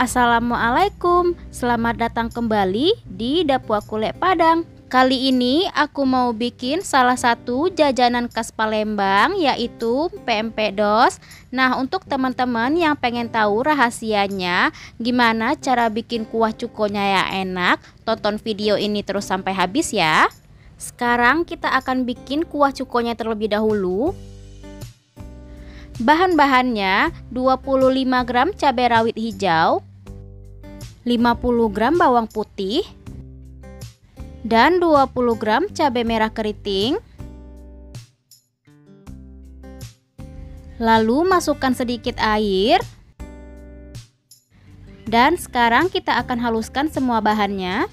Assalamualaikum, selamat datang kembali di Dapur Kulek Padang. Kali ini aku mau bikin salah satu jajanan khas Palembang, yaitu pempek dos. Nah, untuk teman-teman yang pengen tahu rahasianya gimana cara bikin kuah cukonya yang enak, tonton video ini terus sampai habis ya. Sekarang kita akan bikin kuah cukonya terlebih dahulu. Bahan-bahannya 25 gram cabai rawit hijau, 50 gram bawang putih, dan 20 gram cabai merah keriting. Lalu masukkan sedikit air. Dan sekarang kita akan haluskan semua bahannya.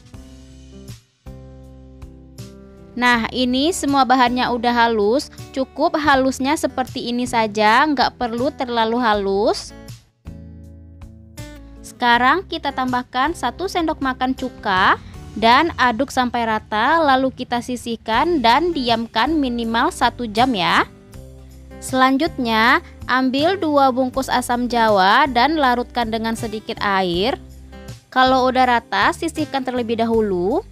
Nah, ini semua bahannya udah halus. Cukup halusnya seperti ini saja, nggak perlu terlalu halus. Sekarang kita tambahkan 1 sendok makan cuka dan aduk sampai rata, lalu kita sisihkan dan diamkan minimal 1 jam ya. Selanjutnya, ambil 2 bungkus asam jawa dan larutkan dengan sedikit air. Kalau udah rata, sisihkan terlebih dahulu.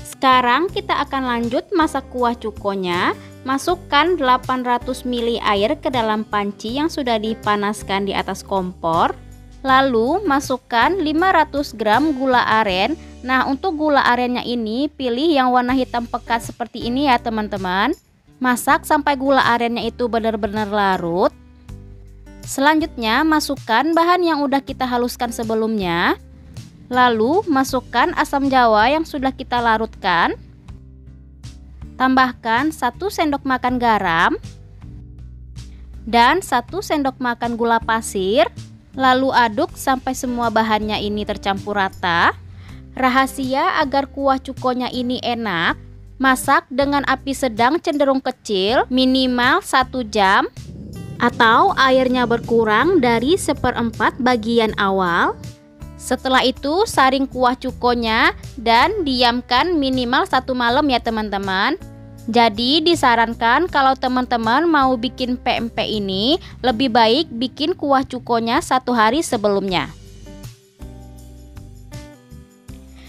Sekarang kita akan lanjut masak kuah cukonya. Masukkan 800 ml air ke dalam panci yang sudah dipanaskan di atas kompor. Lalu masukkan 500 gram gula aren. Nah, untuk gula arennya ini pilih yang warna hitam pekat seperti ini ya teman-teman. Masak sampai gula arennya itu benar-benar larut. Selanjutnya masukkan bahan yang udah kita haluskan sebelumnya. Lalu masukkan asam jawa yang sudah kita larutkan. Tambahkan 1 sendok makan garam dan 1 sendok makan gula pasir. Lalu aduk sampai semua bahannya ini tercampur rata. Rahasia agar kuah cukonya ini enak, masak dengan api sedang cenderung kecil minimal 1 jam, atau airnya berkurang dari 1/4 bagian awal. Setelah itu saring kuah cukonya dan diamkan minimal 1 malam ya teman-teman. Jadi disarankan kalau teman-teman mau bikin pempek ini, lebih baik bikin kuah cukonya 1 hari sebelumnya.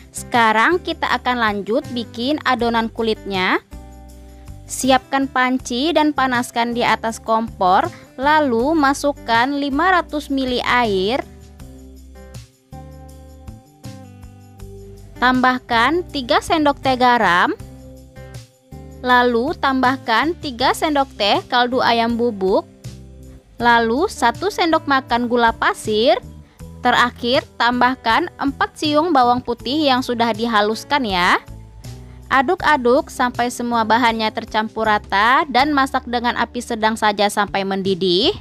Sekarang kita akan lanjut bikin adonan kulitnya. Siapkan panci dan panaskan di atas kompor. Lalu masukkan 500 ml air. Tambahkan 3 sendok teh garam. Lalu tambahkan 3 sendok teh kaldu ayam bubuk. Lalu 1 sendok makan gula pasir. Terakhir tambahkan 4 siung bawang putih yang sudah dihaluskan ya. Aduk-aduk sampai semua bahannya tercampur rata dan masak dengan api sedang saja sampai mendidih.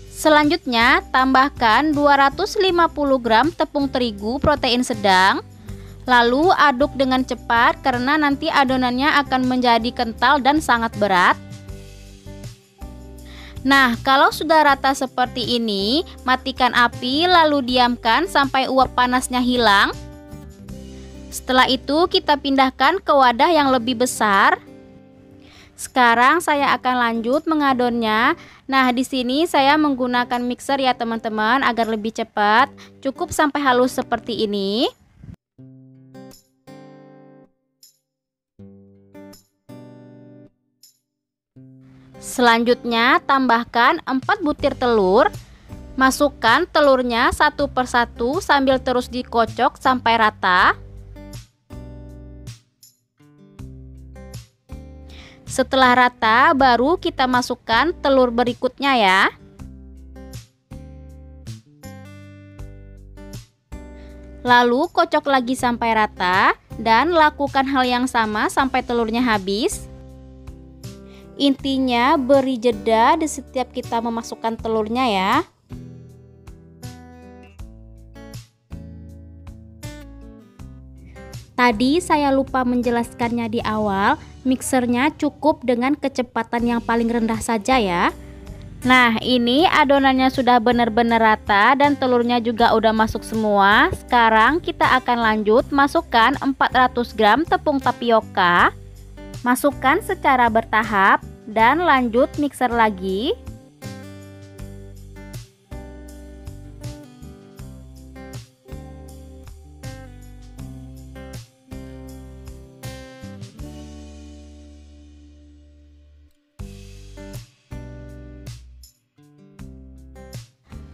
Selanjutnya tambahkan 250 gram tepung terigu protein sedang. Lalu aduk dengan cepat karena nanti adonannya akan menjadi kental dan sangat berat. Nah, kalau sudah rata seperti ini, matikan api lalu diamkan sampai uap panasnya hilang. Setelah itu kita pindahkan ke wadah yang lebih besar. Sekarang saya akan lanjut mengadonnya. Nah, di sini saya menggunakan mixer ya teman-teman agar lebih cepat. Cukup sampai halus seperti ini. Selanjutnya tambahkan 4 butir telur. Masukkan telurnya 1 per 1 sambil terus dikocok sampai rata. Setelah rata baru kita masukkan telur berikutnya ya. Lalu kocok lagi sampai rata dan lakukan hal yang sama sampai telurnya habis. Intinya beri jeda di setiap kita memasukkan telurnya ya. Tadi saya lupa menjelaskannya di awal, mixernya cukup dengan kecepatan yang paling rendah saja ya. Nah, ini adonannya sudah benar-benar rata dan telurnya juga udah masuk semua. Sekarang kita akan lanjut masukkan 400 gram tepung tapioka. Masukkan secara bertahap dan lanjut mixer lagi.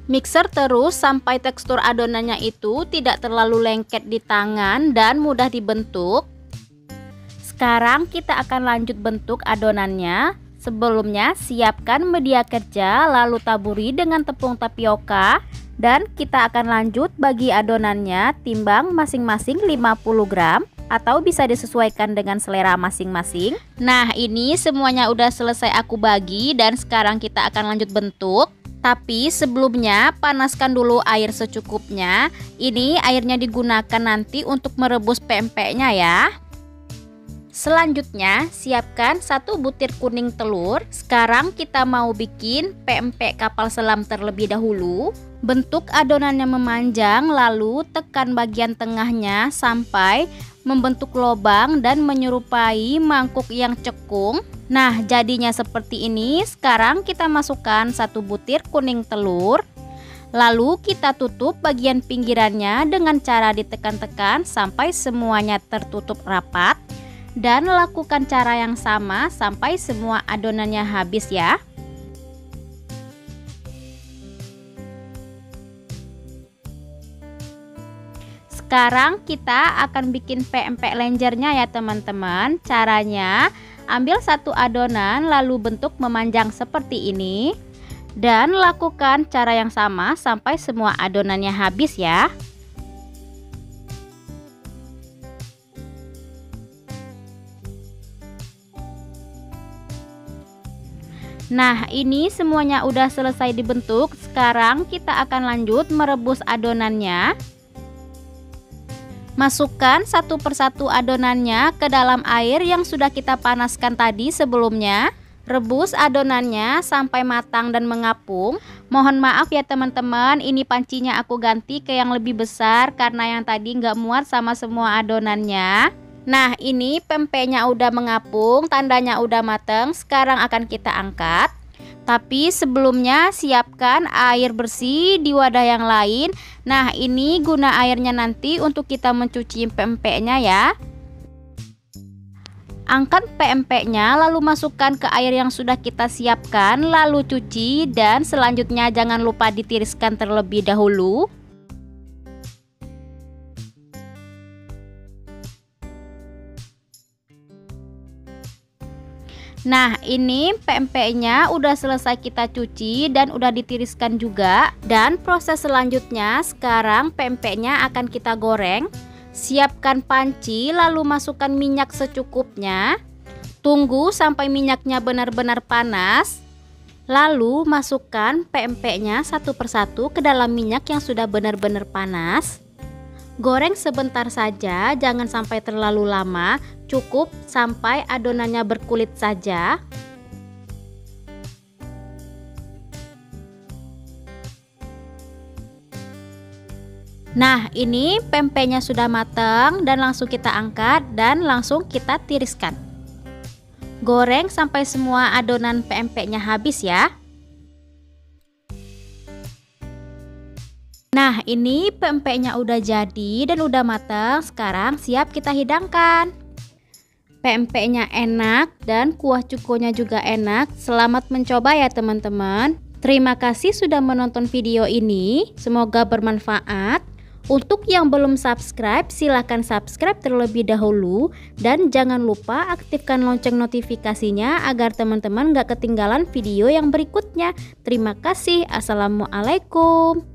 Mixer terus sampai tekstur adonannya itu tidak terlalu lengket di tangan dan mudah dibentuk. Sekarang kita akan lanjut bentuk adonannya. Sebelumnya siapkan media kerja, lalu taburi dengan tepung tapioka. Dan kita akan lanjut bagi adonannya, timbang masing-masing 50 gram atau bisa disesuaikan dengan selera masing-masing. Nah, ini semuanya udah selesai aku bagi dan sekarang kita akan lanjut bentuk. Tapi sebelumnya panaskan dulu air secukupnya. Ini airnya digunakan nanti untuk merebus pempeknya ya. Selanjutnya siapkan 1 butir kuning telur. Sekarang kita mau bikin pempek kapal selam terlebih dahulu. Bentuk adonannya memanjang, lalu tekan bagian tengahnya sampai membentuk lubang dan menyerupai mangkuk yang cekung. Nah, jadinya seperti ini. Sekarang kita masukkan 1 butir kuning telur. Lalu kita tutup bagian pinggirannya dengan cara ditekan-tekan sampai semuanya tertutup rapat. Dan lakukan cara yang sama sampai semua adonannya habis ya. Sekarang kita akan bikin pempek lenjernya ya teman-teman. Caranya ambil 1 adonan lalu bentuk memanjang seperti ini. Dan lakukan cara yang sama sampai semua adonannya habis ya. Nah, ini semuanya udah selesai dibentuk. Sekarang kita akan lanjut merebus adonannya. Masukkan satu persatu adonannya ke dalam air yang sudah kita panaskan tadi sebelumnya. Rebus adonannya sampai matang dan mengapung. Mohon maaf ya teman-teman, ini pancinya aku ganti ke yang lebih besar karena yang tadi nggak muat sama semua adonannya. Nah, ini pempeknya udah mengapung, tandanya udah mateng. Sekarang akan kita angkat. Tapi sebelumnya siapkan air bersih di wadah yang lain. Nah, ini guna airnya nanti untuk kita mencuci pempeknya ya. Angkat pempeknya lalu masukkan ke air yang sudah kita siapkan, lalu cuci dan selanjutnya jangan lupa ditiriskan terlebih dahulu. Nah, ini pempeknya udah selesai kita cuci dan udah ditiriskan juga. Dan proses selanjutnya sekarang pempeknya akan kita goreng. Siapkan panci lalu masukkan minyak secukupnya. Tunggu sampai minyaknya benar-benar panas. Lalu masukkan pempeknya satu persatu ke dalam minyak yang sudah benar-benar panas. Goreng sebentar saja, jangan sampai terlalu lama. Cukup sampai adonannya berkulit saja. Nah, ini pempeknya sudah matang dan langsung kita angkat dan langsung kita tiriskan. Goreng sampai semua adonan pempeknya habis ya. Nah, ini pempeknya udah jadi dan udah matang. Sekarang siap kita hidangkan. Pempeknya enak dan kuah cukonya juga enak. Selamat mencoba ya teman-teman. Terima kasih sudah menonton video ini. Semoga bermanfaat. Untuk yang belum subscribe, silahkan subscribe terlebih dahulu. Dan jangan lupa aktifkan lonceng notifikasinya agar teman-teman gak ketinggalan video yang berikutnya. Terima kasih. Assalamualaikum.